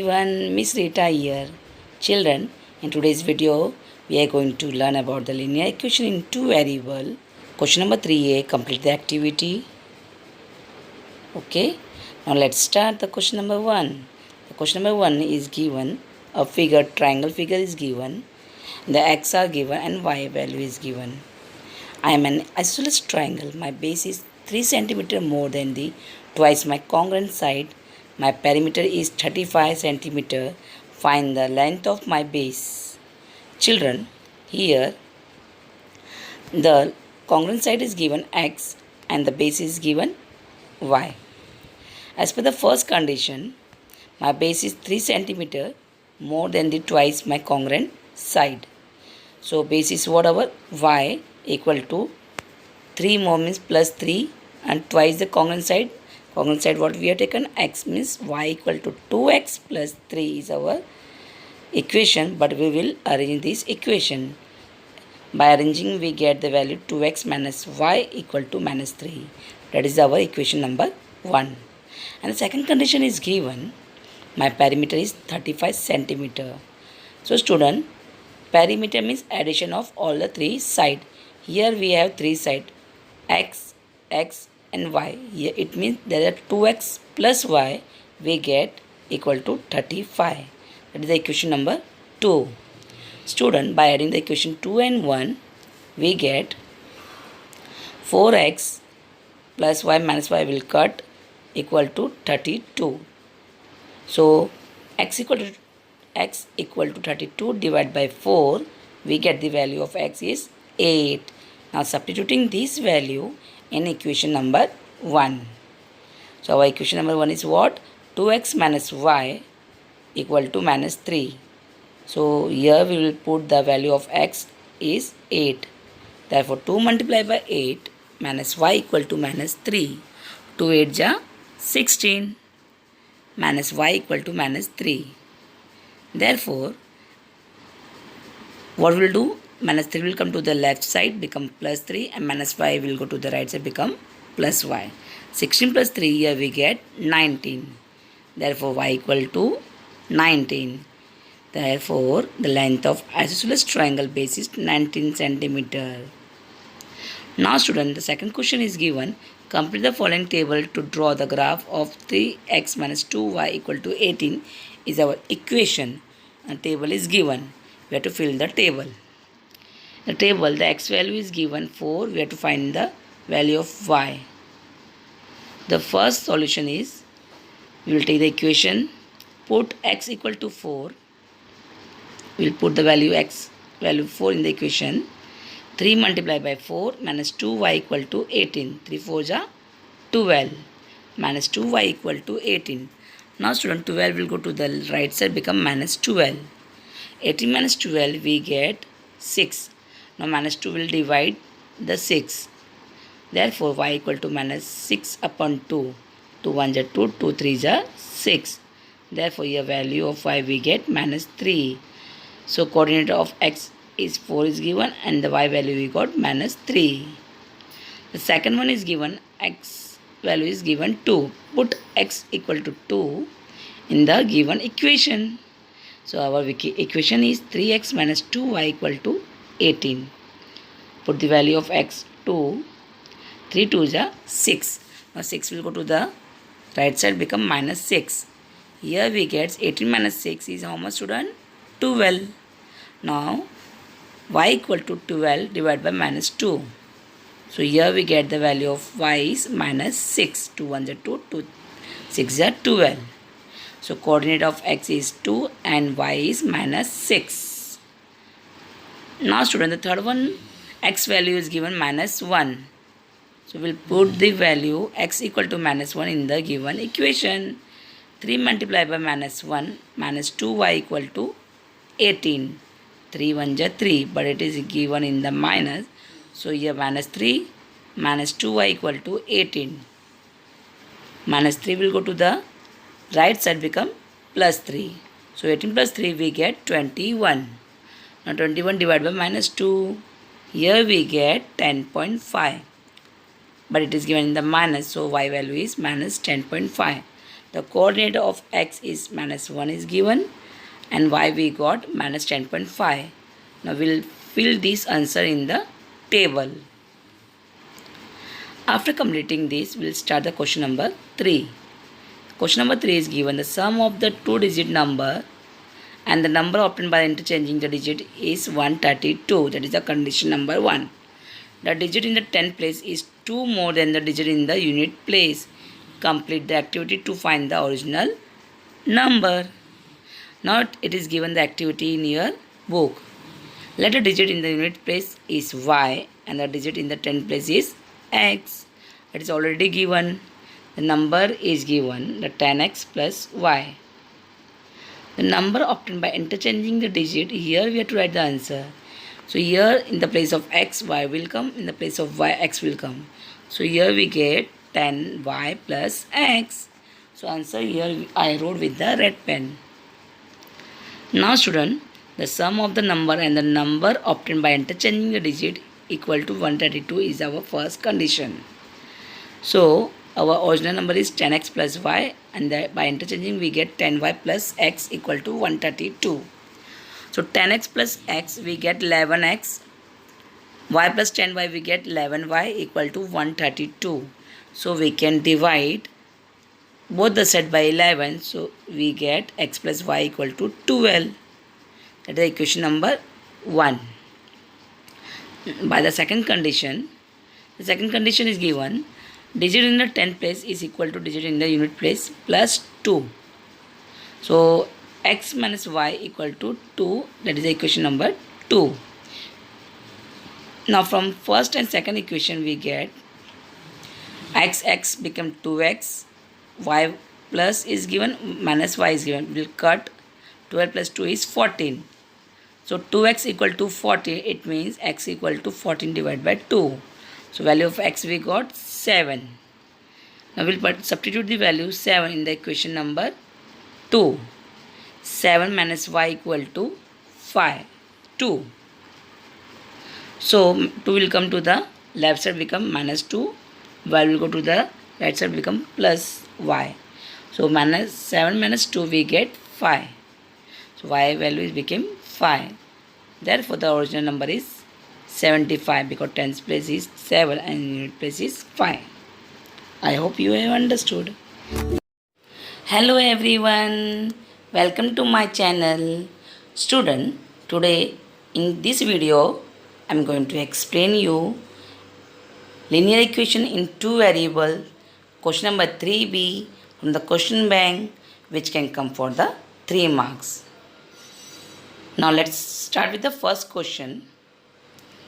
everyone, Miss Rita here. Children, in today's video, we are going to learn about the linear equation in two variable. Question number 3a, complete the activity. Okay, now let's start the question number 1. The question number 1 is given, a figure, triangle figure is given, the x are given and y value is given. I am an isosceles triangle. My base is 3 cm more than the twice my congruent side. My perimeter is 35 cm. Find the length of my base. Children, here the congruent side is given x and the base is given y. As per the first condition, my base is 3 cm more than the twice my congruent side. So base is whatever y equal to 3 more means plus 3 and twice the congruent side. Congruent side what we have taken x means y equal to 2x plus 3 is our equation, but we will arrange this equation. By arranging we get the value 2x minus y equal to minus 3. That is our equation number 1. And the second condition is given, my perimeter is 35 centimeter. So student, perimeter means addition of all the three sides. Here we have three sides, x, x and y. Here it means there are 2x plus y, we get equal to 35. That is the equation number 2. Student, by adding the equation 2 and 1, we get 4x plus y minus y will cut equal to 32. So x equal to 32 divided by 4, we get the value of x is 8. Now substituting this value in equation number 1. So our equation number 1 is what? 2x minus y equal to minus 3. So here we will put the value of x is 8. Therefore 2 multiplied by 8 minus y equal to minus 3. 2 8 ja 16 minus y equal to minus 3. Therefore, what we will do? Minus 3 will come to the left side, become plus 3, and minus y will go to the right side, become plus y. 16 plus 3, here we get 19. Therefore, y equal to 19. Therefore, the length of isosceles triangle base is 19 centimeter. Now student, the second question is given. Complete the following table to draw the graph of 3x minus 2y equal to 18 is our equation. A table is given. We have to fill the table. The table, the x value is given 4. We have to find the value of y. The first solution is, we will take the equation, put x equal to 4. We will put the value x, value 4 in the equation. 3 multiplied by 4 minus 2y equal to 18. 3 4 ja 12 minus 2y equal to 18. Now student, 12 will go to the right side, become minus 12. 18 minus 12 we get 6. Now minus 2 will divide the 6. Therefore y equal to minus 6 upon 2. 2 1 ja 2, 2 3 ja 6. Therefore your value of y we get minus 3. So coordinate of x is 4 is given and the y value we got minus 3. The second one is given, x value is given 2. Put x equal to 2 in the given equation. So our equation is 3x minus 2y equal to 18. Put the value of x 2. 3 2 is 6. Now 6 will go to the right side, become minus 6. Here we get 18 minus 6 is how much student? 12. Now y equal to 12 divided by minus 2. So here we get the value of y is minus 6. 2 1 is 2, 2 6 is 12. So coordinate of x is 2 and y is minus 6. Now student, the third one, x value is given minus 1. So we'll put the value x equal to minus 1 in the given equation. 3 multiplied by minus 1 minus 2y equal to 18. 3 1 ja 3, but it is given in the minus. So here minus 3 minus 2y equal to 18. Minus 3 will go to the right side, become plus 3. So 18 plus 3 we get 21. Now 21 divided by minus 2. Here we get 10.5. But it is given in the minus, so y value is minus 10.5. The coordinate of x is minus 1 is given and y we got minus 10.5. Now we'll fill this answer in the table. After completing this, we'll start the question number 3. Question number 3 is given the sum of the two-digit number and the number obtained by interchanging the digit is 132. That is the condition number 1. The digit in the 10th place is 2 more than the digit in the unit place. Complete the activity to find the original number. Now it is given the activity in your book. Let the digit in the unit place is y and the digit in the 10th place is x. It is already given. The number is given, the 10x plus y. The number obtained by interchanging the digit, here we have to write the answer. So here in the place of x, y will come, in the place of y, x will come. So here we get 10y plus x. So answer here I wrote with the red pen. Now student, the sum of the number and the number obtained by interchanging the digit equal to 132 is our first condition. So our original number is 10x plus y and by interchanging we get 10y plus x equal to 132. So 10x plus x we get 11x, y plus 10y we get 11y equal to 132. So we can divide both the set by 11, so we get x plus y equal to 12. That is equation number 1. By the second condition is given digit in the 10th place is equal to digit in the unit place plus 2. So x minus y equal to 2, that is the equation number 2. Now from first and second equation we get x become 2x, y plus is given, minus y is given. We'll cut 12 plus 2 is 14. So 2x equal to 14, it means x equal to 14 divided by 2. So value of x we got 7. Now we'll substitute the value 7 in the equation number 2. 7 minus y equal to 2. So 2 will come to the left side become minus 2. Y will go to the right side become plus y. So minus 7 minus 2 we get 5. So y value became 5. Therefore the original number is 75 because 10th place is 7 and unit place is 5. I hope you have understood. Hello everyone. Welcome to my channel. Student, today in this video I am going to explain you linear equation in two variable, question number 3b from the question bank which can come for the 3 marks. Now let's start with the first question.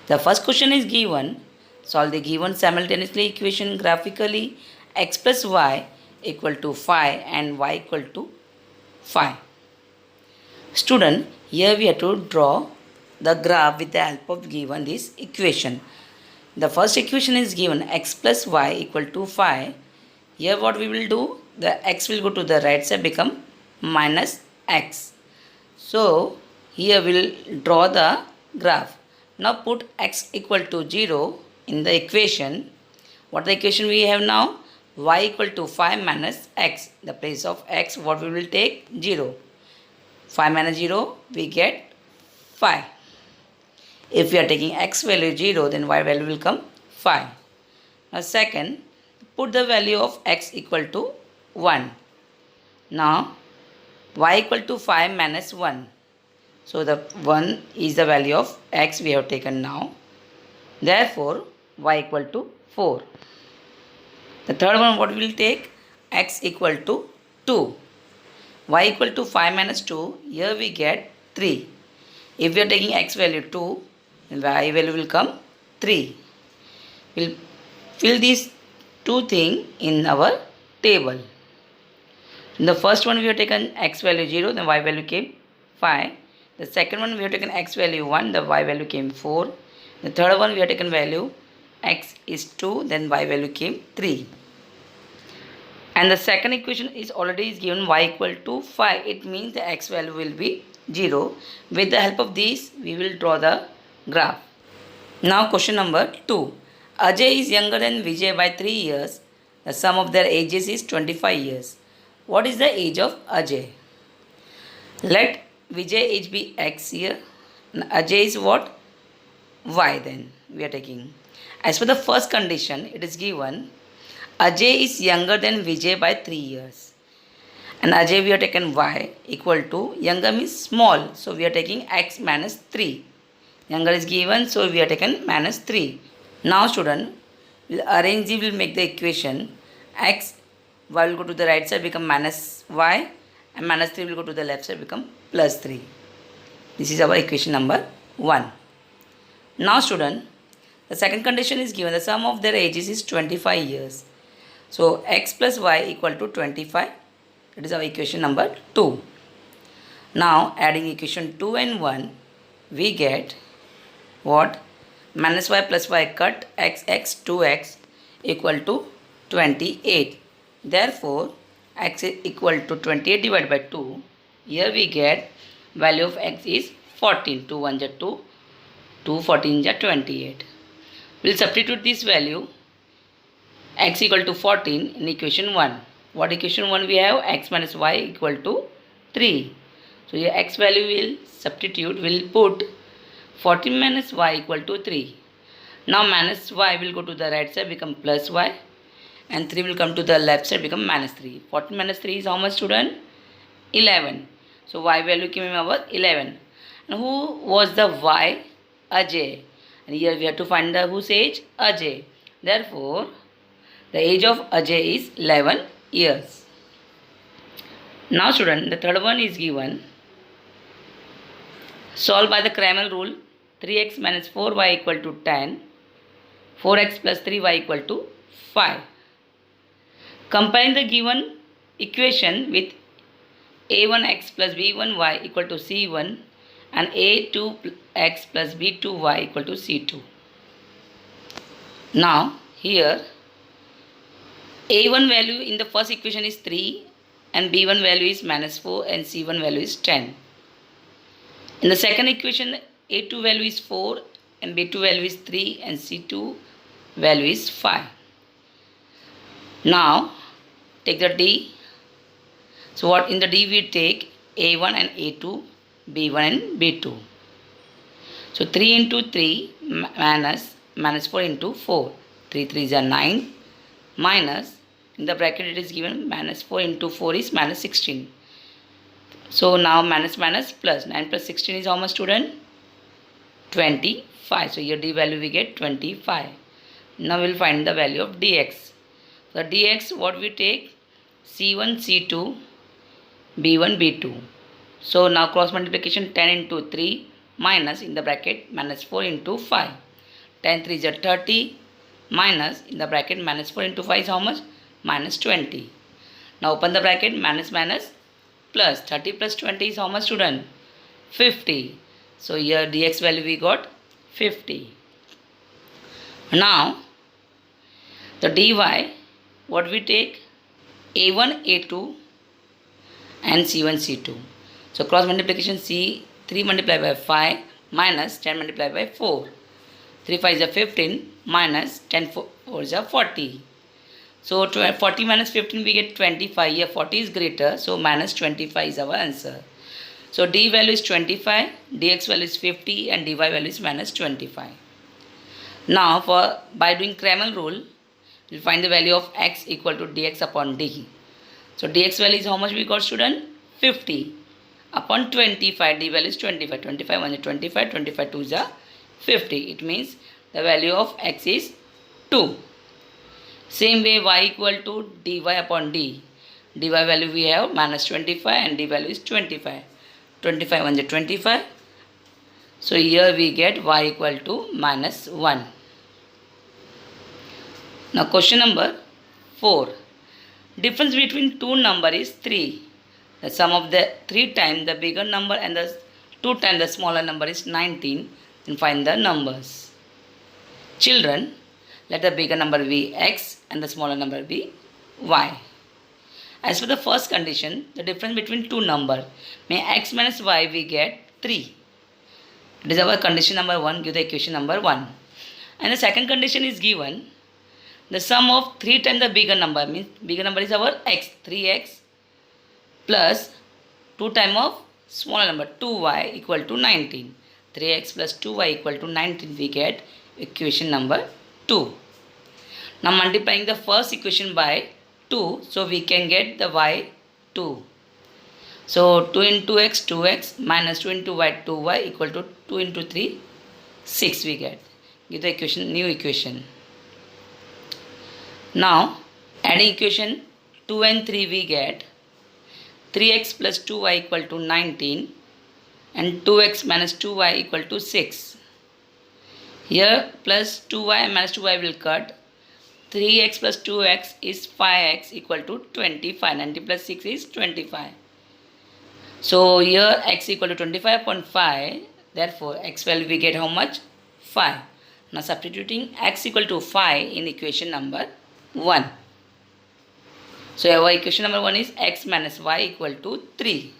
The first question is given. Solve the given simultaneously equation graphically. X plus y equal to 5 and y equal to 5. Student, here we have to draw the graph with the help of given this equation. The first equation is given x plus y equal to 5. Here what we will do, the x will go to the right side become minus x. So here we will draw the graph. Now put x equal to 0 in the equation. What the equation we have now? Y equal to 5 minus x. The place of x what we will take? 0. 5 minus 0 we get 5. If we are taking x value 0 then y value will come 5. Now second, put the value of x equal to 1. Now y equal to 5 minus 1. So the 1 is the value of x we have taken now. Therefore, y equal to 4. The third one what we will take? X equal to 2. Y equal to 5 minus 2. Here we get 3. If we are taking x value 2, then y value will come 3. We will fill these two things in our table. In the first one we have taken x value 0, then y value came 5. The second one we have taken x value 1, the y value came 4. The third one we have taken value x is 2, then y value came 3. And the second equation is already given y equal to 5. It means the x value will be 0. With the help of these we will draw the graph. Now question number 2. Ajay is younger than Vijay by 3 years. The sum of their ages is 25 years. What is the age of Ajay? Let Vijay age be X here. And Ajay is what? Y then. We are taking. As per the first condition, it is given Ajay is younger than Vijay by 3 years. And Ajay we are taken Y equal to younger means small. So we are taking X minus 3. Younger is given, so we are taken minus 3. Now student, we'll arrange, we'll make the equation X, Y will go to the right side become minus Y, and minus 3 will go to the left side become plus 3. This is our equation number 1. Now student, the second condition is given, the sum of their ages is 25 years. So X plus Y equal to 25. That is our equation number 2. Now adding equation 2 and 1, we get what? Minus y plus y cut x 2x equal to 28. Therefore, x is equal to 28 divided by 2. Here we get value of x is 14. 2 1 is 2, 2 14 is 28. We will substitute this value x equal to 14 in equation 1. What equation 1 we have? X minus y equal to 3. So here x value will substitute, will put 14 minus y equal to 3. Now minus y will go to the right side become plus y, and 3 will come to the left side become minus 3. 14 minus 3 is how much student? 11. So y value came our 11. And who was the y? Ajay. And here we have to find the whose age? Ajay. Therefore, the age of Ajay is 11 years. Now student, the third one is given. Solve by the Cramer rule. 3x minus 4y equal to 10. 4x plus 3y equal to 5. Comparing the given equation with a1x plus b1y equal to c1 and a2x plus b2y equal to c2. Now here a1 value in the first equation is 3 and b1 value is minus 4 and c1 value is 10. In the second equation a2 value is 4 and b2 value is 3 and c2 value is 5. Now take the d. So what in the d we take a1 and a2, b1 and b2. So 3 into 3 minus 4 into 4. 3 3 is 9 minus, in the bracket it is given minus 4 into 4 is minus 16. So now minus plus 9 plus 16 is how much student? 25. So here d value we get 25. Now we will find the value of dx. So dx what we take? C1 C2 B1 B2. So now cross multiplication 10 into 3 minus in the bracket minus 4 into 5. 10 3 is 30 minus in the bracket minus 4 into 5 is how much? Minus 20. Now open the bracket minus plus 30 plus 20 is how much student? 50. So here dx value we got 50. Now the dy what we take? A1 A2 and C1 C2. So cross multiplication C 3 multiplied by 5 minus 10 multiplied by 4. 3 5 is 15 minus 10 4 is 40. So 40 minus 15 we get 25. Here 40 is greater, so minus 25 is our answer. So d value is 25, dx value is 50 and dy value is minus 25. Now by doing Cramer rule, we'll find the value of x equal to dx upon d. So dx value is how much we got student? 50 upon 25, d value is 25. 25 1 is 25, 25 2 is 50. It means the value of x is 2. Same way y equal to dy upon d. dy value we have minus 25 and d value is 25. 25 1 is 25. So here we get y equal to minus 1. Now question number 4. Difference between two number is 3. The sum of the 3 times the bigger number and the 2 times the smaller number is 19. Then find the numbers. Children, let the bigger number be x and the smaller number be y. As for the first condition, the difference between two numbers, may x minus y we get 3. It is our condition number 1, give the equation number 1. And the second condition is given, the sum of 3 times the bigger number, means bigger number is our x, 3x plus 2 time of smaller number 2y equal to 19. 3x plus 2y equal to 19, we get equation number 2. Now multiplying the first equation by 2, so we can get the y 2. So 2 into x 2x minus 2 into y 2y equal to 2 into 3 6 we get. Give the equation, new equation. Now adding equation 2 and 3 we get 3x plus 2y equal to 19 and 2x minus 2y equal to 6. Here plus 2y and minus 2y will cut. 3x plus 2x is 5x equal to 25. 90 plus 6 is 25. So here x equal to 25 upon 5. Therefore x value we get how much? 5. Now substituting x equal to 5 in equation number 1. So our equation number 1 is x minus y equal to 3.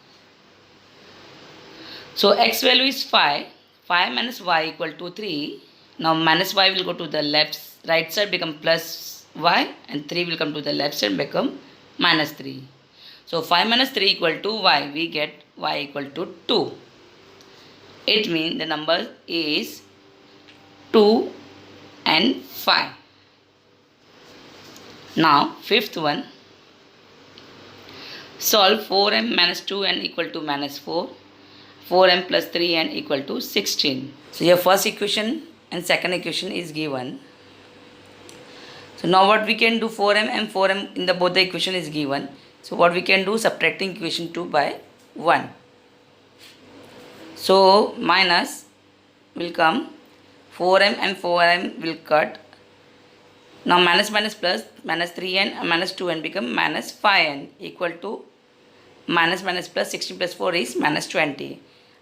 So x value is 5. 5 minus y equal to 3. Now minus y will go to the right side, become plus y, and 3 will come to the left side, become minus 3. So 5 minus 3 equal to y. We get y equal to 2. It means the number is 2 and 5. Now fifth one. Solve 4m minus 2n equal to minus 4. 4m plus 3n equal to 16. So your first equation and second equation is given. So now what we can do, 4m and 4m in the both the equation is given. So what we can do, subtracting equation 2 by 1. So minus will come, 4m and 4m will cut. Now minus minus plus, minus 3n and minus 2n become minus 5n equal to minus minus plus 16 plus 4 is minus 20.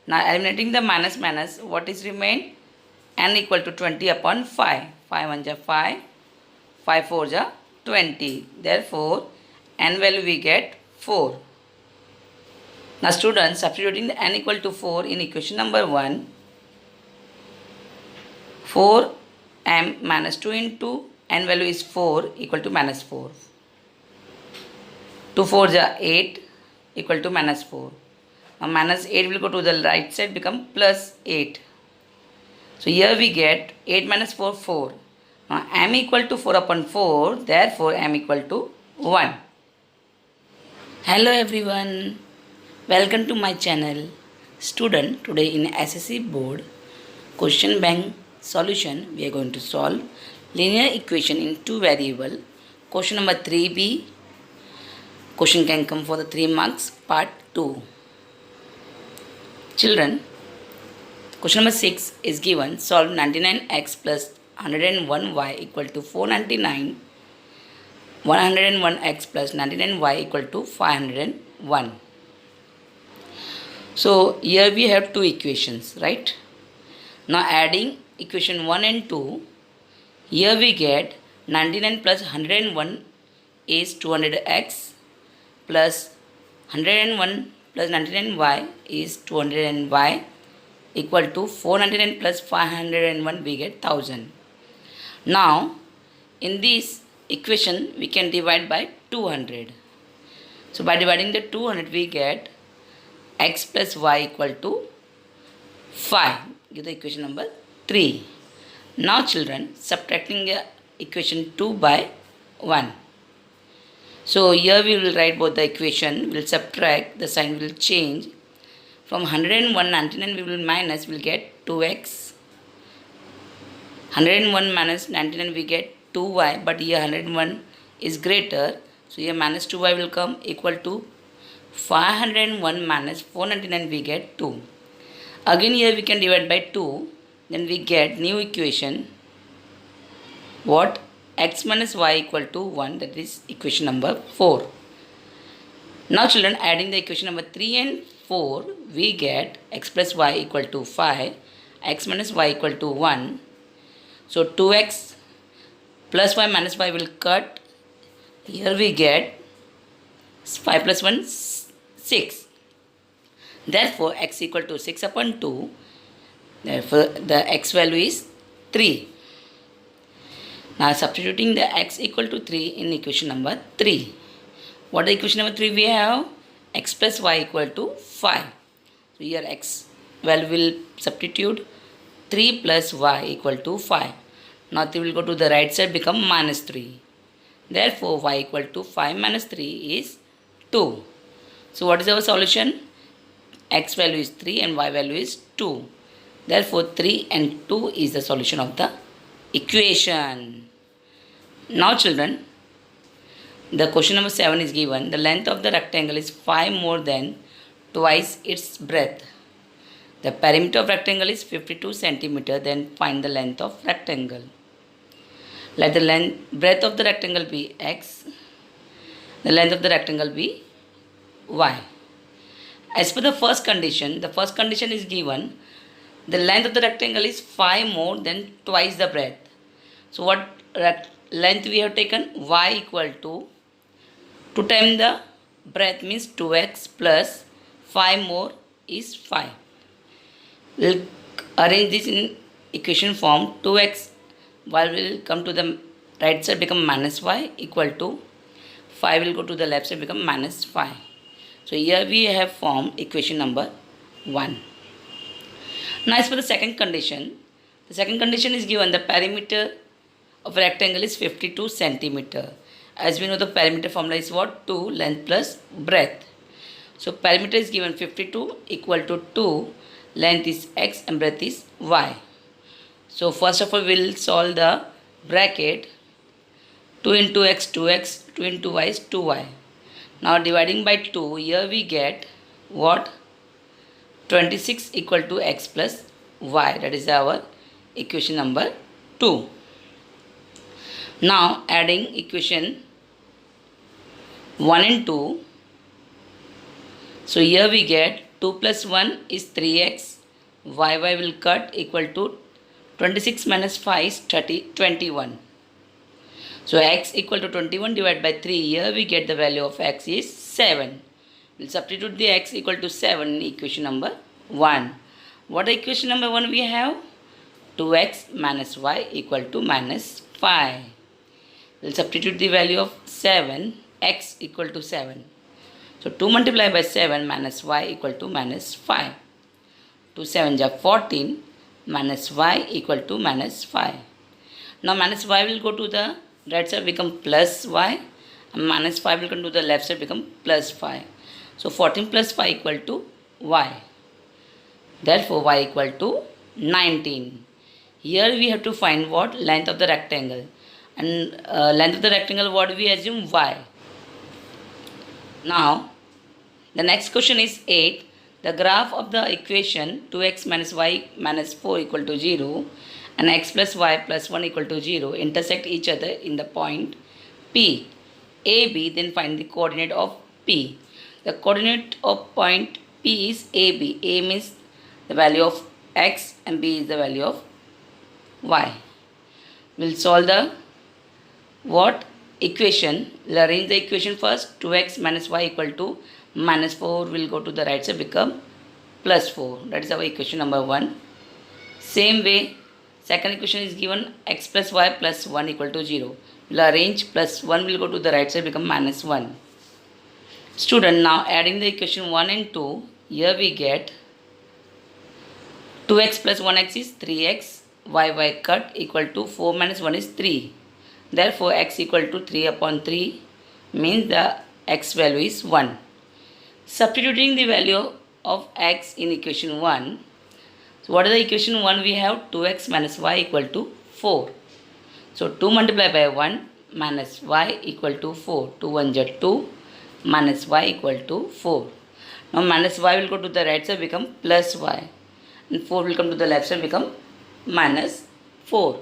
Now eliminating the minus minus, what is remain? N equal to 20 upon 5. 5 1 ja 5, 5 4 ja 20. Therefore n value we get 4. Now students, substituting the n equal to 4 in equation number 1, 4m minus 2 into n value is 4 equal to minus 4. 2 4 ja 8 equal to minus 4. Now minus 8 will go to the right side, become plus 8. So here we get 8 minus 4, 4. Now m equal to 4 upon 4, therefore m equal to 1. Hello everyone, welcome to my channel. Student, today in SSC board question bank solution, we are going to solve linear equation in two variable. Question number 3b. Question can come for the 3 marks, part 2. Children, question number 6 is given. Solve 99x plus 101y equal to 499. 101x plus 99y equal to 501. So here we have two equations, right? Now adding equation 1 and 2, here we get 99 plus 101 is 200x plus 101 plus 99y is 200y equal to 499 plus 501, we get 1000. Now in this equation we can divide by 200. So by dividing the 200 we get x plus y equal to 5. Give the equation number 3. Now children, subtracting the equation 2 by 1. So here we will write both the equation, we will subtract, the sign will change. From 101, 99 we will minus, we will get 2x. 101 minus 99 we get 2y, but here 101 is greater. So here minus 2y will come equal to 501 minus 499 we get 2. Again here we can divide by 2. Then we get new equation. What? X minus y equal to 1, that is equation number 4. Now children, adding the equation number 3 and 4, we get x plus y equal to 5, x minus y equal to 1. So 2x plus y minus y will cut. Here we get 5 plus 1, 6. Therefore x equal to 6 upon 2. Therefore the x value is 3. Now substituting the x equal to 3 in equation number 3. What is equation number 3 we have? x plus y equal to 5. So here x value will substitute 3 plus y equal to 5. Now 3 will go to the right side, become minus 3. Therefore y equal to 5 minus 3 is 2. So what is our solution? X value is 3 and y value is 2. Therefore 3 and 2 is the solution of the equation. Now children, the question number 7 is given. The length of the rectangle is 5 more than twice its breadth. The perimeter of rectangle is 52 centimeter. Then find the length of rectangle. Let the breadth of the rectangle be x. The length of the rectangle be y. As per the first condition is given. The length of the rectangle is 5 more than twice the breadth. So what length we have taken? Y equal to 2 times the breadth means 2x plus 5 more is 5. We'll arrange this in equation form. 2x y will come to the right side, become minus y, equal to 5 will go to the left side, become minus 5. So here we have formed equation number 1. Now as for the second condition is given. The perimeter of rectangle is 52 centimeter. As we know, the perimeter formula is what? 2 length plus breadth. So perimeter is given 52 equal to 2, length is x and breadth is y. So first of all we will solve the bracket. 2 into x 2x, 2 into y is 2y. Now dividing by 2, here we get what? 26 equal to x plus y. That is our equation number 2. Now adding equation 1 and 2. So here we get 2 plus 1 is 3x. Y will cut, equal to 26 minus 5 is 21. So x equal to 21 divided by 3. Here we get the value of x is 7. We'll substitute the x equal to 7 in equation number 1. What equation number 1 we have? 2x minus y equal to minus 5. We'll substitute the value of 7, x equal to 7. So 2 multiplied by 7 minus y equal to minus 5. 2 7 is 14 minus y equal to minus 5. Now minus y will go to the right side, become plus y, and minus 5 will come to the left side, become plus 5. So 14 plus 5 equal to y. Therefore y equal to 19. Here we have to find what? Length of the rectangle. And length of the rectangle, what we assume? Y. Now the next question is 8. The graph of the equation 2x minus y minus 4 equal to 0 and x plus y plus 1 equal to 0 intersect each other in the point P. A, B, then find the coordinate of P. The coordinate of point P is AB. A means the value of x and B is the value of y. We'll solve the what? Equation. We'll arrange the equation first. 2x minus y equal to minus 4 will go to the right side, become plus 4. That is our equation number 1. Same way, second equation is given x plus y plus 1 equal to 0. We'll arrange plus 1 will go to the right side, become minus 1. Student, now adding the equation 1 and 2, here we get 2x plus 1x is 3x, y cut equal to 4 minus 1 is 3. Therefore x equal to 3 upon 3 means the x value is 1. Substituting the value of x in equation 1. So what is the equation 1 we have? 2x minus y equal to 4. So 2 multiplied by 1 minus y equal to 4. 2 1 is 2 minus y equal to 4. Now minus y will go to the right side, become plus y. And 4 will come to the left side, become minus 4.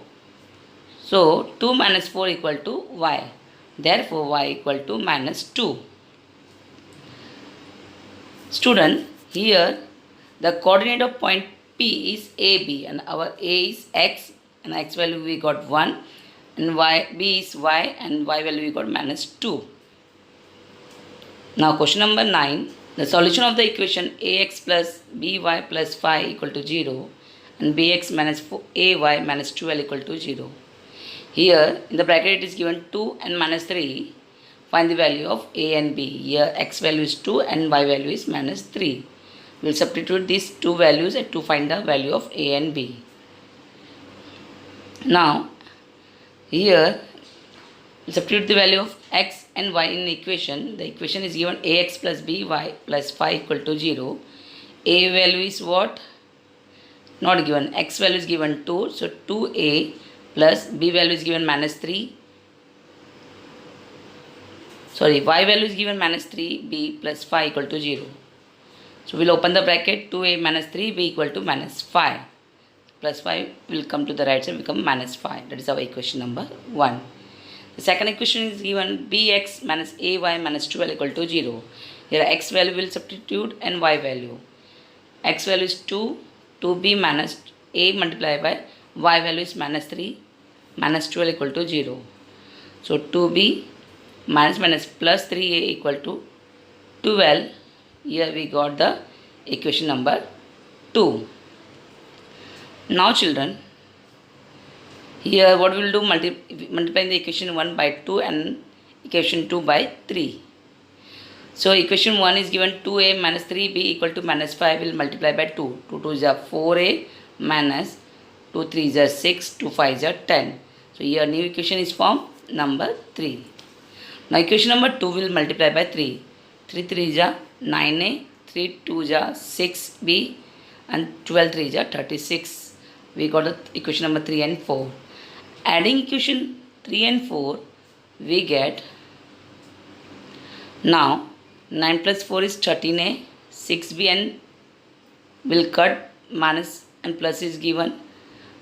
So 2 minus 4 equal to y. Therefore y equal to minus 2. Student, here the coordinate of point P is AB and our A is x and x value we got 1 and B is y and y value we got minus 2. Now question number 9. The solution of the equation ax plus by plus 5 equal to 0 and bx minus ay minus 12 equal to 0. Here in the bracket it is given 2 and minus 3. find the value of a and b. Here x value is 2 and y value is minus 3. We'll substitute these two values to find the value of a and b. Now here we'll substitute the value of x and y in the equation. The equation is given ax plus by plus 5 equal to 0. A value is what? Not given. X value is given 2. So 2a plus b value is given minus 3. Sorry, y value is given minus 3, b plus 5 equal to 0. So we'll open the bracket, 2a minus 3, b equal to minus 5. Plus 5 will come to the right side, become minus 5. That is our equation number 1. The second equation is given bx minus ay minus 12 equal to 0. Here x value will substitute and y value. X value is 2, 2b minus a multiplied by y value is minus 3, minus 12 equal to 0. So 2b minus plus 3a equal to 12. Here we got the equation number 2. Now children, here what we will do, multiplying the equation 1 by 2 and equation 2 by 3. So equation 1 is given 2a minus 3b equal to minus 5, will multiply by 2. 2 2 is 4a minus 2 3 is 6, 2 5 is 10. So here new equation is formed, number 3. Now equation number 2 will multiply by 3. 3 3 is 9a, 3 2 is 6b and 12 3 is 36. We got the equation number 3 and 4. Adding equation 3 and 4, we get, now 9 plus 4 is 13a, 6b and will cut, minus and plus is given,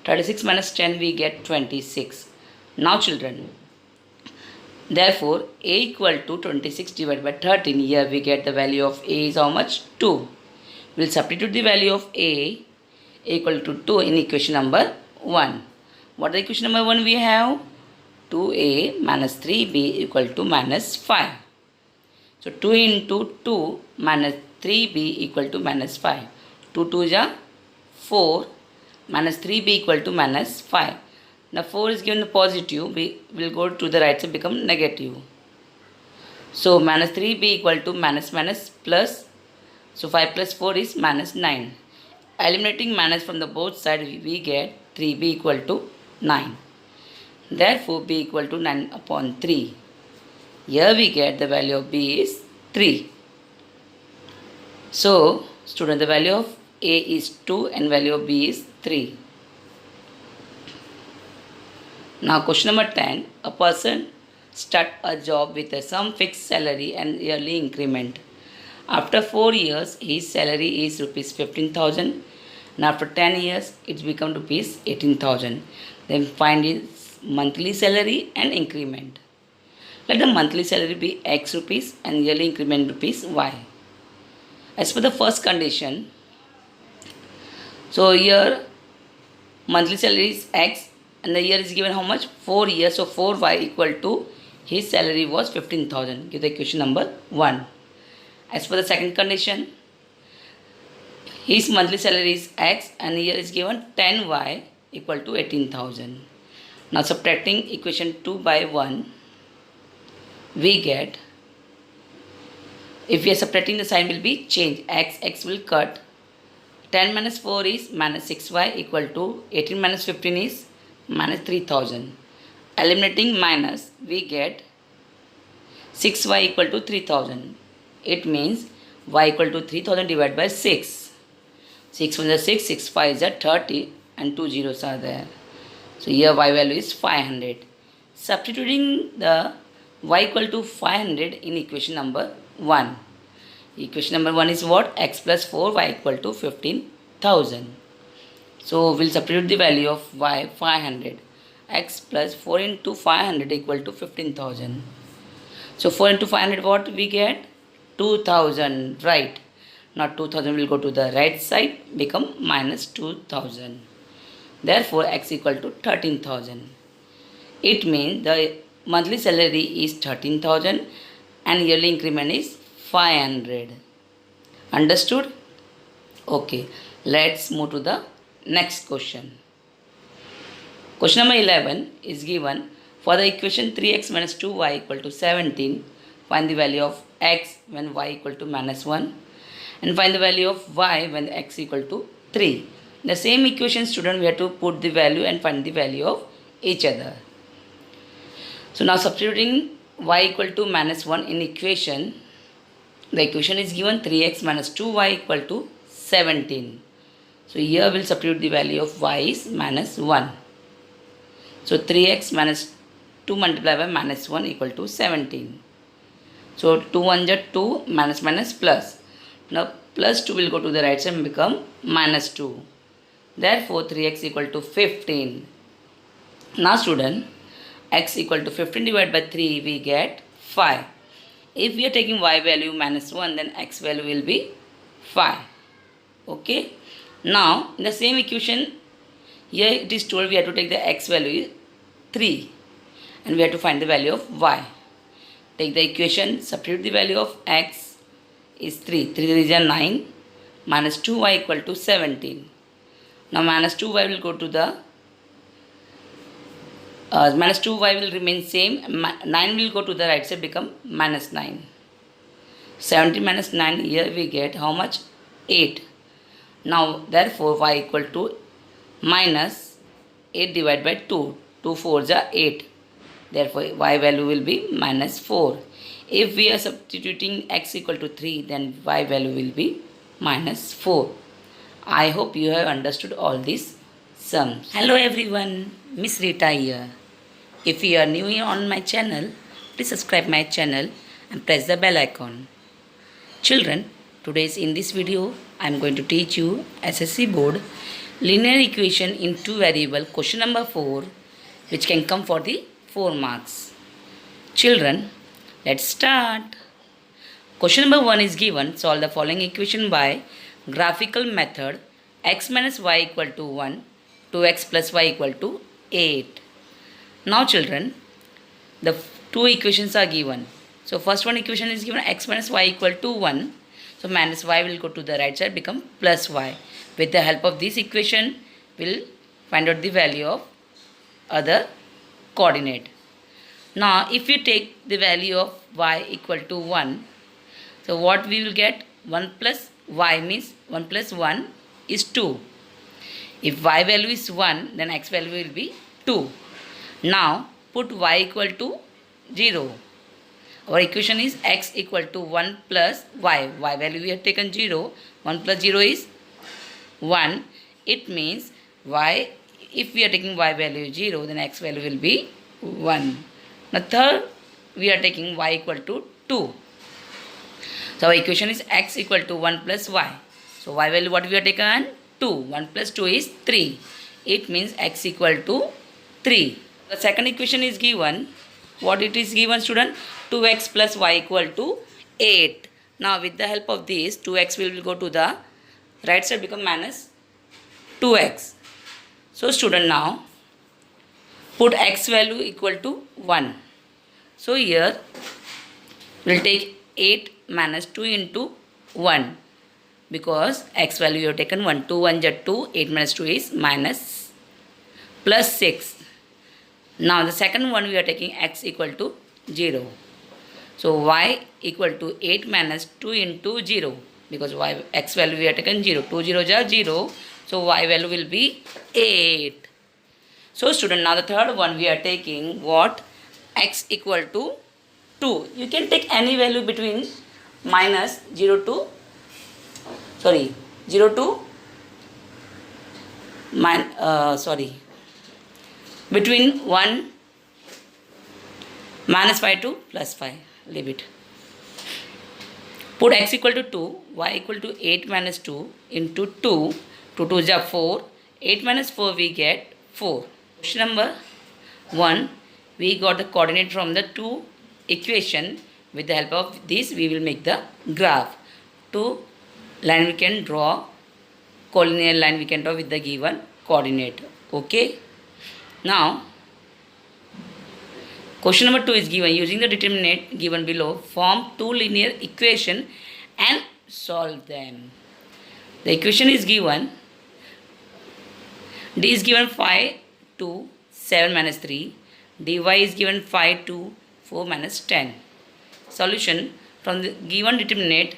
36 minus 10 we get 26. Now children, therefore a equal to 26 divided by 13. Here we get the value of a is how much? 2. We will substitute the value of a equal to 2 in equation number 1. What is equation number 1 we have? 2a minus 3b equal to minus 5. So 2 into 2 minus 3b equal to minus 5. 2 2 is 4 minus 3b equal to minus 5. Now 4 is given the positive, we will go to the right side, become negative. So minus 3b equal to minus plus. So 5 plus 4 is minus 9. Eliminating minus from the both sides, we get 3b equal to 9. Therefore b equal to 9 upon 3. Here we get the value of b is 3. So student, the value of a is 2 and value of b is 3. Now question number 10. A person start a job with some fixed salary and yearly increment. After 4 years, his salary is rupees 15,000 and after 10 years, it's become rupees 18,000. Then find his monthly salary and increment. Let the monthly salary be x rupees and yearly increment rupees y. As per the first condition, so here monthly salary is x and the year is given how much? 4 years. So 4y equal to his salary was 15,000. Give the equation number 1. As per the second condition, his monthly salary is x and here is given 10y equal to 18,000. Now subtracting equation 2 by 1, we get, if we are subtracting, the sign will be changed. X will cut. 10 minus 4 is minus 6y equal to 18 minus 15 is minus 3,000. Eliminating minus, we get 6y equal to 3,000. It means y equal to 3,000 divided by 6. 6 1 is 6, 6 5 is 30 and 2 zeros are there. So here y value is 500. Substituting the y equal to 500 in equation number 1. Equation number 1 is what? X plus 4 y equal to 15,000. So we'll substitute the value of y 500. X plus 4 into 500 equal to 15,000. So 4 into 500 what we get? 2,000, right? Now 2,000 will go to the right side, become minus 2,000. Therefore x equal to 13,000. It means the monthly salary is 13,000 and yearly increment is 500. Understood? Okay, let's move to the next question. Question number 11 is given, for the equation 3x minus 2y equal to 17, find the value of x when y equal to minus 1, and find the value of y when x equal to 3. In the same equation, student, we have to put the value and find the value of each other. So now substituting y equal to minus 1 in equation, the equation is given 3x minus 2y equal to 17. So here we'll substitute the value of y is minus 1. So 3x minus 2 multiplied by minus 1 equal to 17. So 2 1 is 2, minus minus plus. Now plus 2 will go to the right side and become minus 2. Therefore 3x equal to 15. Now student, x equal to 15 divided by 3, we get 5. If we are taking y value minus 1, then x value will be 5. Okay. Now in the same equation, here it is told we have to take the x value is 3 and we have to find the value of y. Take the equation, substitute the value of x is 3. 3 is 9, minus 2y equal to 17. Now minus 2y will go to the minus 2y will remain same, 9 will go to the right side, become minus 9. 17 minus 9, here we get how much? 8. Now therefore y equal to minus 8 divided by 2. 2 4s are 8. Therefore y value will be minus 4. If we are substituting x equal to 3, then y value will be minus 4. I hope you have understood all these sums. Hello everyone, Miss Rita here. If you are new here on my channel, please subscribe my channel and press the bell icon. Children, today's in this video, I am going to teach you SSC board linear equation in two variable question number 4, which can come for the 4 marks. Children, let's start. Question number 1 is given. Solve the following equation by graphical method. X minus y equal to 1, 2x plus y equal to 8. Now children, the two equations are given. So first one equation is given x minus y equal to 1. So minus y will go to the right side, become plus y. With the help of this equation, we'll find out the value of other coordinate. Now if you take the value of y equal to 1, so what we will get? 1 plus y means 1 plus 1 is 2. If y value is 1, then x value will be 2. Now put y equal to 0. Our equation is x equal to 1 plus y. Y value we have taken 0. 1 plus 0 is 1. It means y, if we are taking y value 0, then x value will be 1. Now third, we are taking y equal to 2. So our equation is x equal to 1 plus y. So y value what we have taken? 2. 1 plus 2 is 3. It means x equal to 3. The second equation is given. What it is given, student? 2x plus y equal to 8. Now with the help of this, 2x will go to the right side, become minus 2x. So student, now put x value equal to 1. So here we'll take 8 minus 2 into 1, because x value you have taken 1. 2 1 is 2, 8 minus 2 is minus plus 6. Now the second one we are taking x equal to 0. So y equal to 8 minus 2 into 0, because y x value we are taken 0. 2 0 is 0. So y value will be 8. So student, now the third one we are taking what? X equal to 2. You can take any value between minus 0 to 0 to between 1 minus 5 to plus 5. Leave it. Put x equal to 2, y equal to 8 minus 2 into 2. 2 2 is 4. 8 minus 4 we get 4. Question number 1, we got the coordinate from the two equation. With the help of this, we will make the graph. Two line we can draw, collinear line we can draw with the given coordinate. Okay. Now question number 2 is given. Using the determinant given below, form two linear equation and solve them. The equation is given. D is given 5 to 7 minus 3. dy is given 5 to 4 minus 10. solution from the given determinant.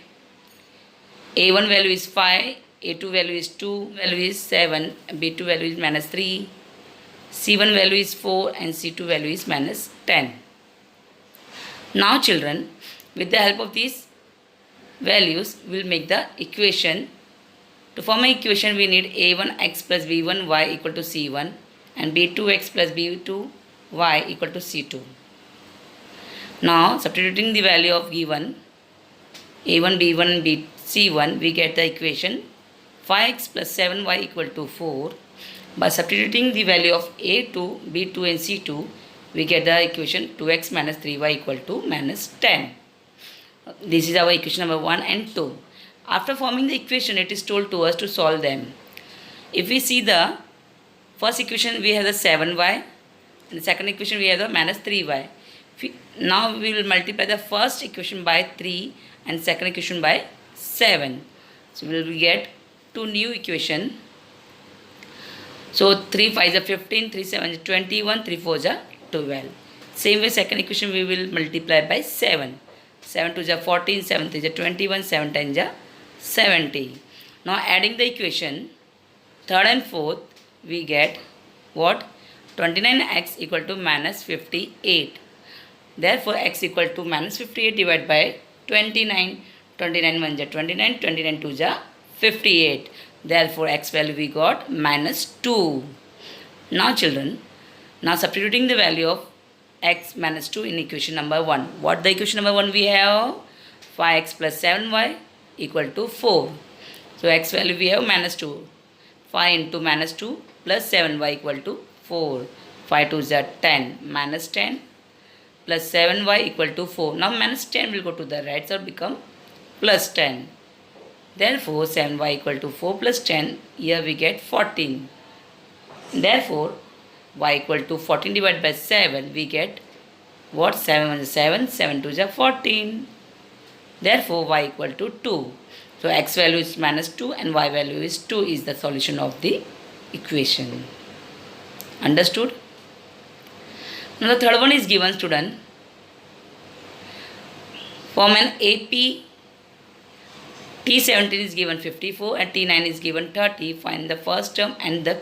A1 value is 5, A2 value is 2, value is 7, B2 value is minus 3, C1 value is 4 and C2 value is minus 10. Now children, with the help of these values, we will make the equation. To form an equation, we need A1x plus B1y equal to C1 and B2x plus B2y equal to C2. Now, substituting the value of given A1, B1 and C1, we get the equation 5x plus 7y equal to 4. By substituting the value of A2, B2 and C2, we get the equation 2x minus 3y equal to minus 10. This is our equation number 1 and 2. After forming the equation, it is told to us to solve them. If we see the first equation, we have the 7y. In the second equation, we have the minus 3y. Now we will multiply the first equation by 3 and second equation by 7. So we will get two new equation. So 3 5 is 15, 3 7 is 21, 3 4 is 12. Same way second equation we will multiply by 7. 7 2 is 14, 7 3 is 21, 7 10 is 70. Now adding the equation, third and fourth, we get what? 29x equal to minus 58. Therefore, x equal to minus 58 divided by 29. 29 1 is 29, 29 2 is 58. Therefore, x value we got minus 2. Now children, now substituting the value of x minus 2 in equation number 1. What the equation number 1 we have? 5x plus 7y equal to 4. So, x value we have minus 2. 5 into minus 2 plus 7y equal to 4. 5 2 is 10. Minus 10 plus 7y equal to 4. Now, minus 10 will go to the right side, become plus 10. Therefore, 7y equal to 4 plus 10. Here we get 14. Therefore, y equal to 14 divided by 7. We get what? 7 1 is 7. 7 2 is 14. Therefore, y equal to 2. So, x value is minus 2 and y value is 2 is the solution of the equation. Understood? Now, the third one is given, student. Form an AP. T17 is given 54 and T9 is given 30. Find the first term and the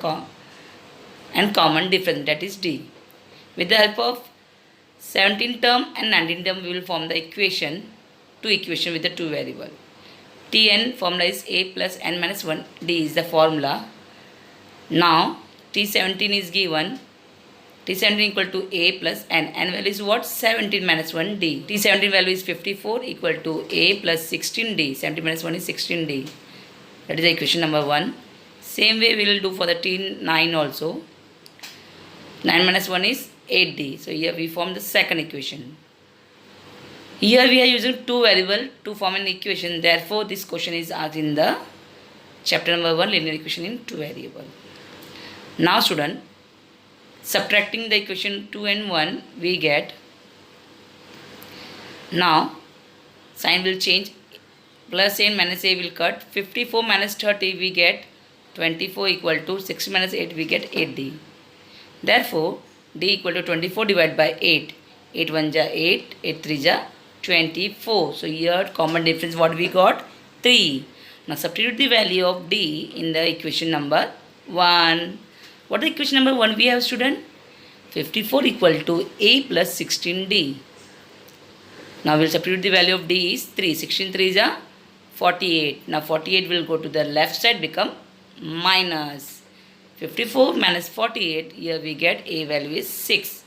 common difference, that is D. With the help of 17 term and 19 term, we will form the equation, two equation with the two variable. Tn formula is a plus n minus 1. D is the formula. Now T17 is given. T17 equal to a plus n. N value is what? 17 minus 1 d. T17 value is 54 equal to a plus 16 d. 17 minus 1 is 16 d. That is the equation number 1. Same way we will do for the T9 also. 9 minus 1 is 8d. So here we form the second equation. Here we are using two variable to form an equation. Therefore, this question is asked in the chapter number 1, linear equation in two variable. Now student, subtracting the equation 2 and 1, we get, now sign will change, plus a and minus a will cut. 54 minus 30 we get 24 equal to 6 minus 8 we get 8d. Therefore, d equal to 24 divided by 8. 8 1 ja 8, 8 3 ja 24. So here common difference what we got? 3. Now substitute the value of d in the equation number 1. What is equation number 1 we have, student? 54 equal to a plus 16d. Now we will substitute the value of d is 3. 16 3 is 48. Now 48 will go to the left side, become minus. 54 minus 48, here we get a value is 6.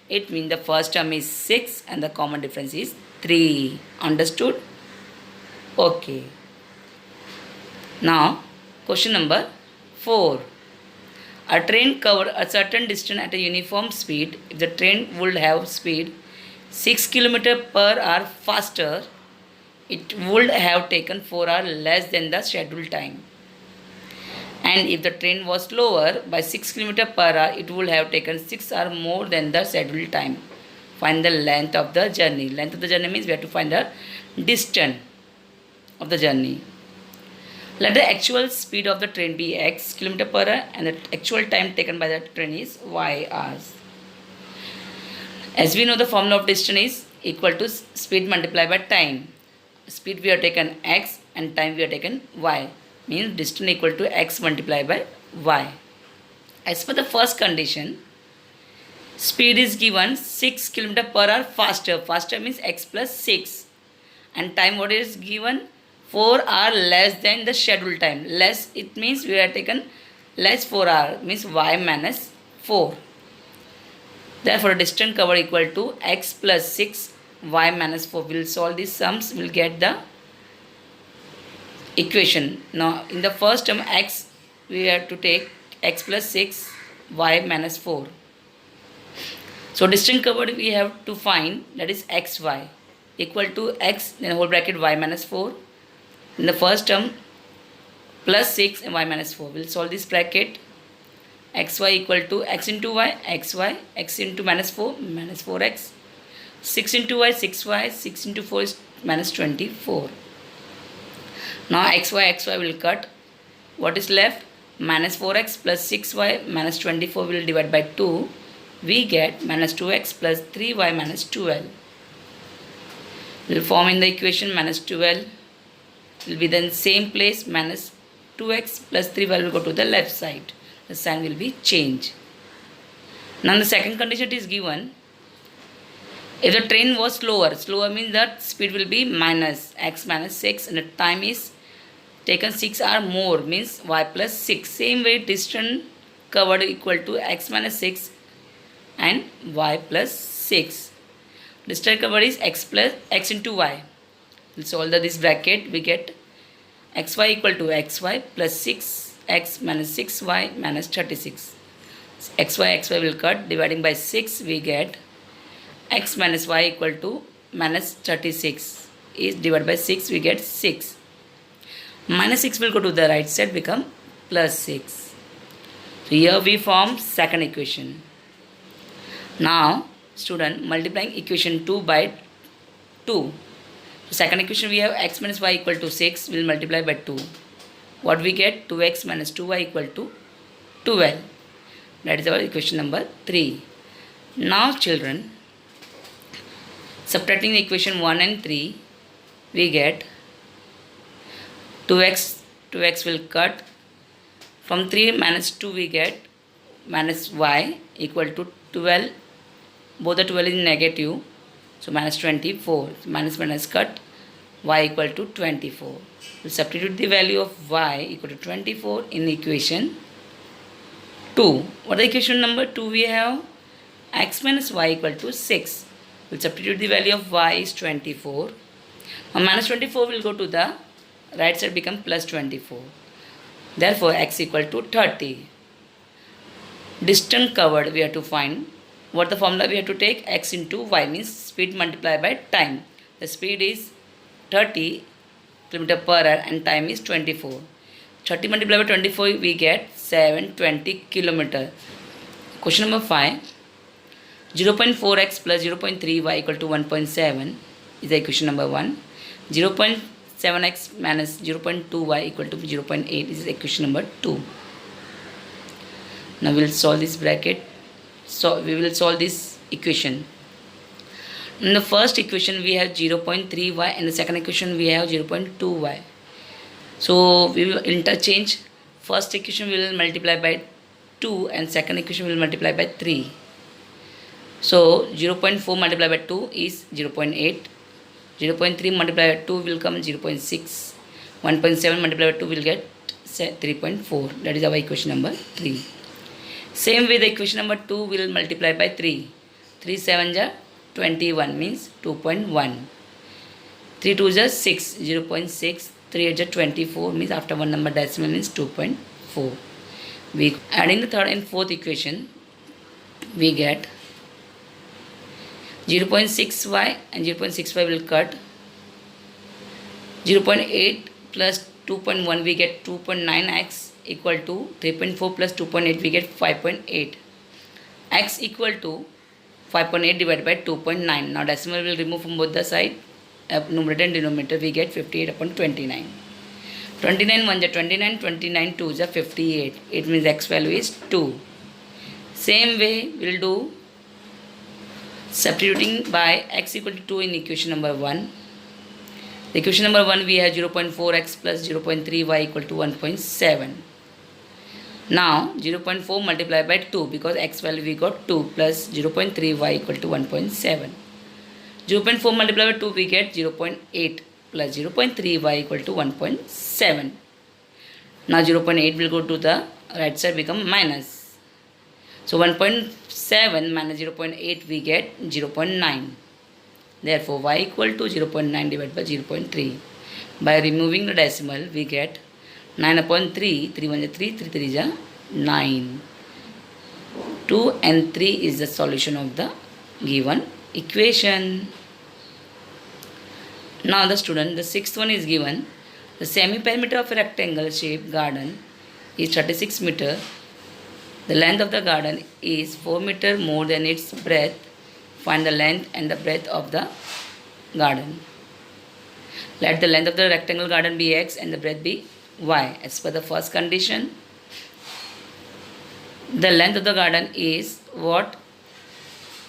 It means the first term is 6 and the common difference is 3. Understood? Okay. Now, question number 4. A train covered a certain distance at a uniform speed. If the train would have speed 6 km per hour faster, it would have taken 4 hours less than the scheduled time. And if the train was slower by 6 km per hour, it would have taken 6 hours more than the scheduled time. Find the length of the journey. Length of the journey means we have to find the distance of the journey. Let the actual speed of the train be x km per hour and the actual time taken by the train is y hours. As we know, the formula of distance is equal to speed multiplied by time. Speed we have taken x and time we have taken y, means distance equal to x multiplied by y. As per the first condition, speed is given 6 km per hour faster. Faster means x plus 6. And time what is given? 4 hour less than the scheduled time. Less, it means we have taken less 4 hour, means y minus 4. Therefore, distance covered equal to x plus 6 y minus 4. We will solve these sums, we will get the equation. Now, in the first term x, we have to take x plus 6 y minus 4. So, distance covered we have to find, that is xy equal to x, then whole bracket y minus 4. In the first term, plus 6 and y minus 4. We will solve this bracket. Xy equal to x into y, xy, x into minus 4, minus 4x. 6 into y, 6y, 6 into 4 is minus 24. Now xy will cut. What is left? Minus 4x plus 6y minus 24 will divide by 2. We get minus 2x plus 3y minus 12. We will form in the equation minus 12. Will be then same place, minus 2x plus 3y will go to the left side. The sign will be changed. Now the second condition is given. If the train was slower means that speed will be minus x minus 6 and the time is taken 6 hour more, means y plus 6. Same way, distance covered equal to x minus 6 and y plus 6. Distance covered is x plus x into y. We'll solve this bracket. We get xy equal to xy plus 6x minus 6y minus 36. xy will cut. Dividing by 6 we get x minus y equal to minus 36 is divided by 6, we get 6. Minus 6 will go to the right side, become plus 6. So here we form second equation. Now student, multiplying equation 2 by 2. So second equation we have x minus y equal to 6, will multiply by 2. What we get? 2x minus 2y equal to 12. That is our equation number 3. Now children, subtracting the equation 1 and 3, we get 2x will cut. From 3 minus 2 we get minus y equal to 12. Both the 12 is negative, so minus 24. Minus minus cut, y equal to 24. We substitute the value of y equal to 24 in equation 2. What is equation number 2? We have x minus y equal to 6. We'll substitute the value of y is 24. Now minus 24 will go to the right side, become plus 24. Therefore x equal to 30. Distance covered we have to find. What the formula we have to take? X into y, means speed multiplied by time. The speed is 30 km per hour and time is 24. 30 multiplied by 24 we get 720 km. Question number 5. 0.4x plus 0.3y equal to 1.7 is the equation number 1. 0.7x minus 0.2y equal to 0.8 is the equation number 2. Now we will solve this bracket. So we will solve this equation. In the first equation we have 0.3y and the second equation we have 0.2y. So we will interchange. First equation we will multiply by 2 and second equation we will multiply by 3. So 0.4 multiplied by 2 is 0.8. 0.3 multiplied by 2 will come 0.6. 1.7 multiplied by 2 will get 3.4. That is our equation number 3. Same way the equation number 2 will multiply by 3. 3 7 is 21, means 2.1. 3 2 is 6, 0.6. 3 8 is 24, means after one number decimal means 2.4. We adding the third and fourth equation, we get 0.6y and 0.6y will cut. 0.8 plus 2.1 we get 2.9x equal to 3.4 plus 2.8 we get 5.8. X equal to 5.8 divided by 2.9. Now decimal will remove from both the side. Numerator and denominator we get 58 upon 29. 29 1 is 29, 29 2 is 58. It means x value is 2. Same way we will do Substituting by x equal to 2 in equation number 1. Equation number 1 we have 0.4x plus 0.3y equal to 1.7. Now 0.4 multiplied by 2 because x value we got 2 plus 0.3y equal to 1.7. 0.4 multiplied by 2 we get 0.8 plus 0.3y equal to 1.7. Now 0.8 will go to the right side, become minus. So 1.7 minus 0.8 we get 0.9. Therefore y equal to 0.9 divided by 0.3. By removing the decimal we get 9 upon 3, 3 1 is 3, 3 3 is 9. 2 and 3 is the solution of the given equation. Now the student, the sixth one is given. The semi-perimeter of a rectangle shaped garden is 36 meter. The length of the garden is 4 meter more than its breadth. Find the length and the breadth of the garden. Let the length of the rectangle garden be x and the breadth be y. As per the first condition, the length of the garden is what?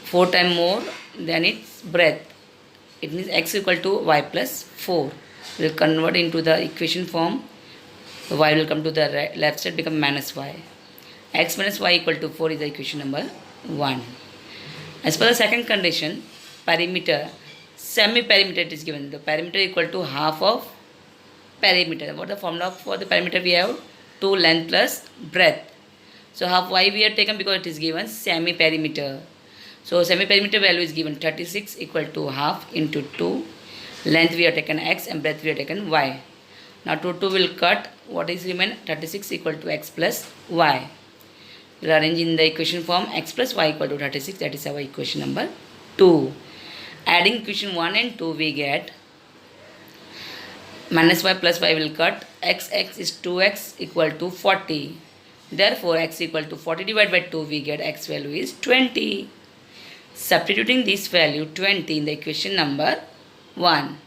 4 times more than its breadth. It means x equal to y plus 4. We will convert into the equation form. The y will come to the left side, become minus y. X minus y equal to 4 is the equation number 1. As per the second condition, perimeter, semi-perimeter it is given. The perimeter equal to half of perimeter. What the formula for the perimeter we have? 2 length plus breadth. So half y we have taken because it is given semi-perimeter. So semi-perimeter value is given 36 equal to half into 2. Length we have taken x and breadth we have taken y. Now 2 will cut. What is remain? 36 equal to x plus y. We will arrange in the equation form x plus y equal to 36. That is our equation number 2. Adding equation 1 and 2 we get minus y plus y will cut. X is 2x equal to 40. Therefore x equal to 40 divided by 2 we get x value is 20. Substituting this value 20 in the equation number 1.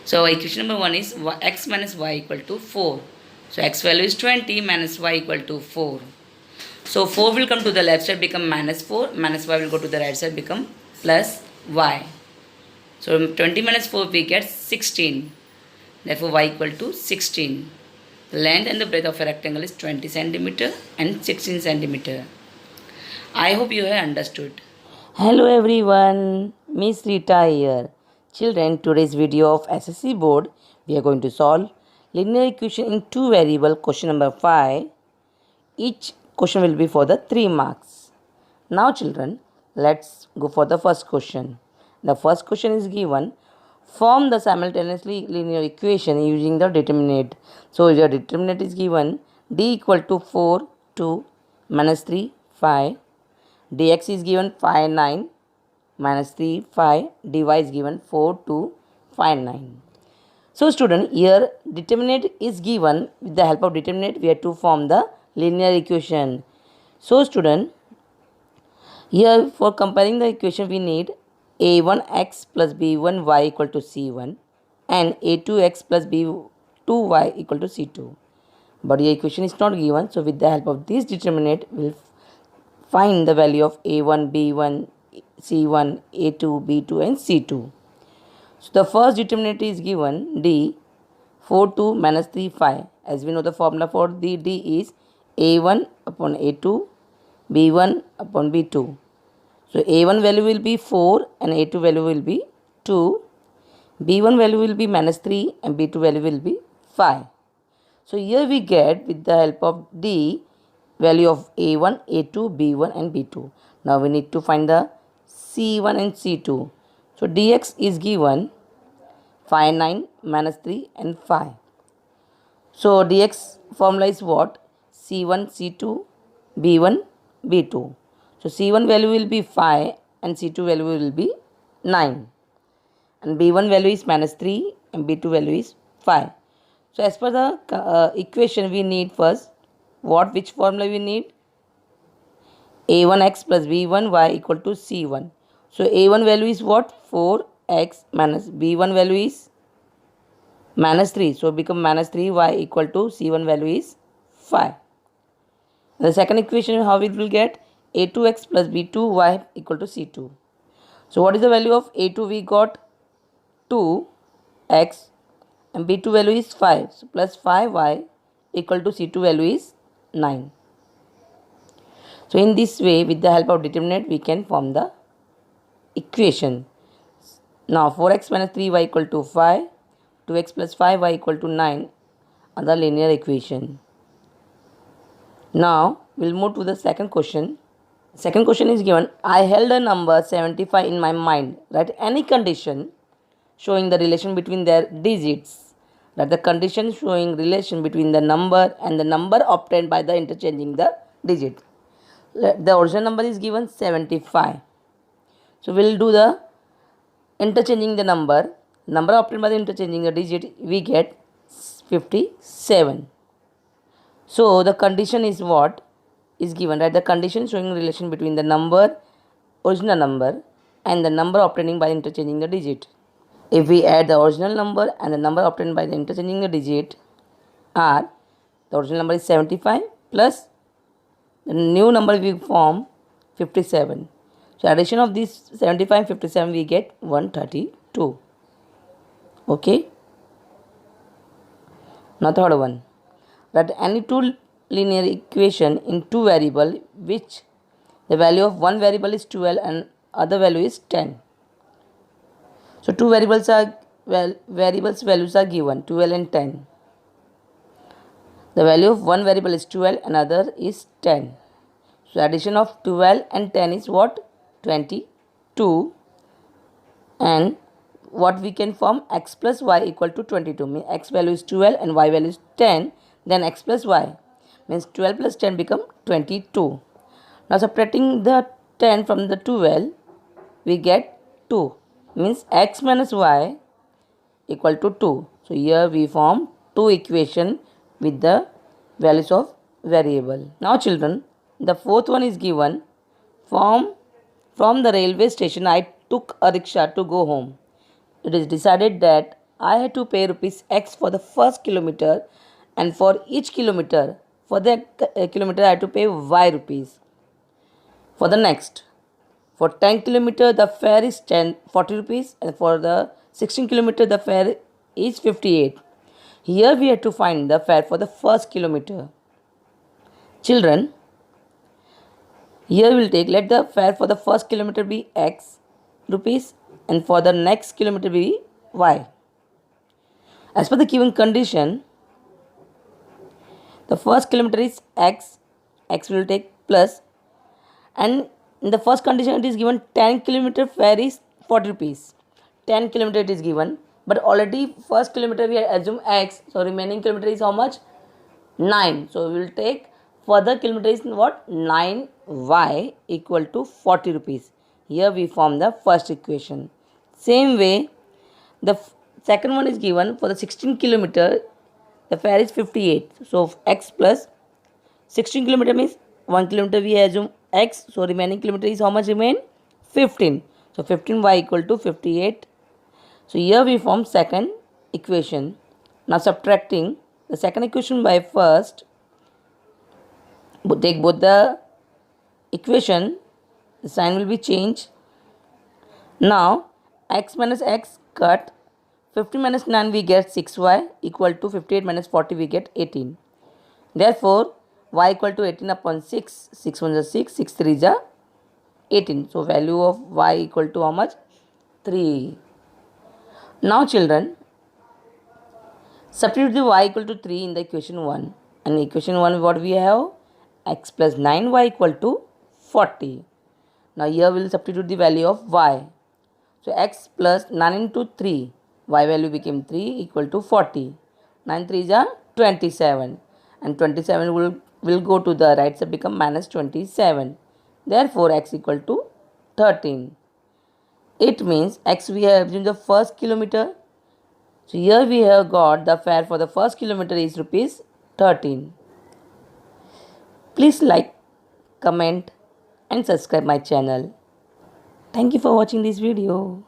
So equation number 1 is x minus y equal to 4. So x value is 20 minus y equal to 4. So 4 will come to the left side, become minus 4. Minus y will go to the right side, become plus y. So 20 minus 4 we get 16. Therefore y equal to 16. The length and the breadth of a rectangle is 20 centimeter and 16 centimeter. I hope you have understood. Hello everyone, Miss Rita here. Children, today's video of SSC board, we are going to solve linear equation in 2 variable question number 5. Each question will be for the 3 marks. Now children, let's go for the first question. The first question is given, form the simultaneously linear equation using the determinant. So the determinant is given d equal to 4, 2, minus 3, 5. Dx is given 5, 9, minus 3, 5. Dy is given 4, 2, 5, 9. So student, here determinant is given. With the help of determinant, we have to form the linear equation. So student, here for comparing the equation, we need a1x plus b1y equal to c1 and a2x plus b2y equal to c2. But the equation is not given. So with the help of this determinant, we will find the value of a1, b1, c1, a2, b2 and c2. So the first determinant is given d 4, 2, minus 3, 5. As we know, the formula for the d is a1 upon a2, b1 upon b2. So a1 value will be 4 and a2 value will be 2. b1 value will be minus 3 and b2 value will be 5. So here we get, with the help of d, value of a1, a2, b1 and b2. Now we need to find the c1 and c2. So dx is given 5, 9, minus 3 and 5. So dx formula is what? c1, c2, b1, b2. So c1 value will be 5 and c2 value will be 9. And b1 value is minus 3 and b2 value is 5. So as per the equation, we need first which formula we need? a1x plus b1y equal to c1. So a1 value is what? 4x minus b1 value is minus 3. So become minus 3y equal to c1 value is 5. The second equation, how it will get? a2x plus b2y equal to c2. So what is the value of A2? We got 2x and B2 value is 5. So plus 5y equal to C2 value is 9. So in this way, with the help of determinant, we can form the equation. Now 4x minus 3y equal to 5, 2x plus 5y equal to 9 are the linear equation. Now we'll move to the second question. Second question is given, I held a number 75 in my mind. Write any condition showing the relation between their digits. Write the condition showing relation between the number and the number obtained by the interchanging the digit. The original number is given 75. So we'll do the interchanging the number obtained by the interchanging the digit, we get 57. So the condition is what is given, right? The condition showing relation between the number, original number, and the number obtaining by interchanging the digit. If we add the original number and the number obtained by the interchanging the digit are, the original number is 75 plus the new number we form 57. So addition of these 75 and 57 we get 132. Okay. Now third one. That any two linear equation in two variable which the value of one variable is 12 and other value is 10. So two variables values are given 12 and 10. The value of one variable is 12 and other is 10. So addition of 12 and 10 is what? 22. And what we can form, x plus y equal to 22. Means x value is 12 and y value is 10. Then x plus y means 12 plus 10 become 22. Now subtracting the 10 from the 12, we get 2. Means x minus y equal to 2. So here we form two equation with the values of variable. Now children, the fourth one is given. From the railway station, I took a rickshaw to go home. It is decided that I had to pay rupees X for the first kilometer, and for each kilometer, for the kilometer I had to pay Y rupees. For the next, for 10 kilometer the fare is 40 rupees, and for the 16 kilometer the fare is 58. Here we have to find the fare for the first kilometer. Children, here we'll take, let the fare for the first kilometer be X rupees and for the next kilometer be Y. As per the given condition, the first kilometer is X will take plus, and in the first condition it is given 10 kilometer fare is 40 rupees. 10 kilometer it is given, but already first kilometer we assume X, so remaining kilometer is how much? 9. So we will take further kilometer is what? 9y equal to 40 rupees. Here we form the first equation. Same way, the second one is given for the 16 kilometer, the fare is 58. So x plus 16 kilometer means 1 kilometer we assume x. So remaining kilometer is how much remain? 15. So 15y equal to 58. So here we form second equation. Now subtracting the second equation by first, take both the equation, the sign will be changed. Now x minus x cut, 15 minus 9 we get 6y equal to 58 minus 40 we get 18. Therefore y equal to 18 upon 6, 6 1 is 6, 6 3 is 18. So value of y equal to how much? 3. Now children, substitute the y equal to 3 in the equation 1. And equation 1 what we have? X plus 9y equal to 40. Now here we will substitute the value of y. So x plus 9 into 3, y value became 3 equal to 40. 9 3 is 27. And 27 will go to the right side, become minus 27. Therefore x equal to 13. It means x we have assumed the first kilometer. So here we have got the fare for the first kilometer is rupees 13. Please like, comment and subscribe my channel. Thank you for watching this video.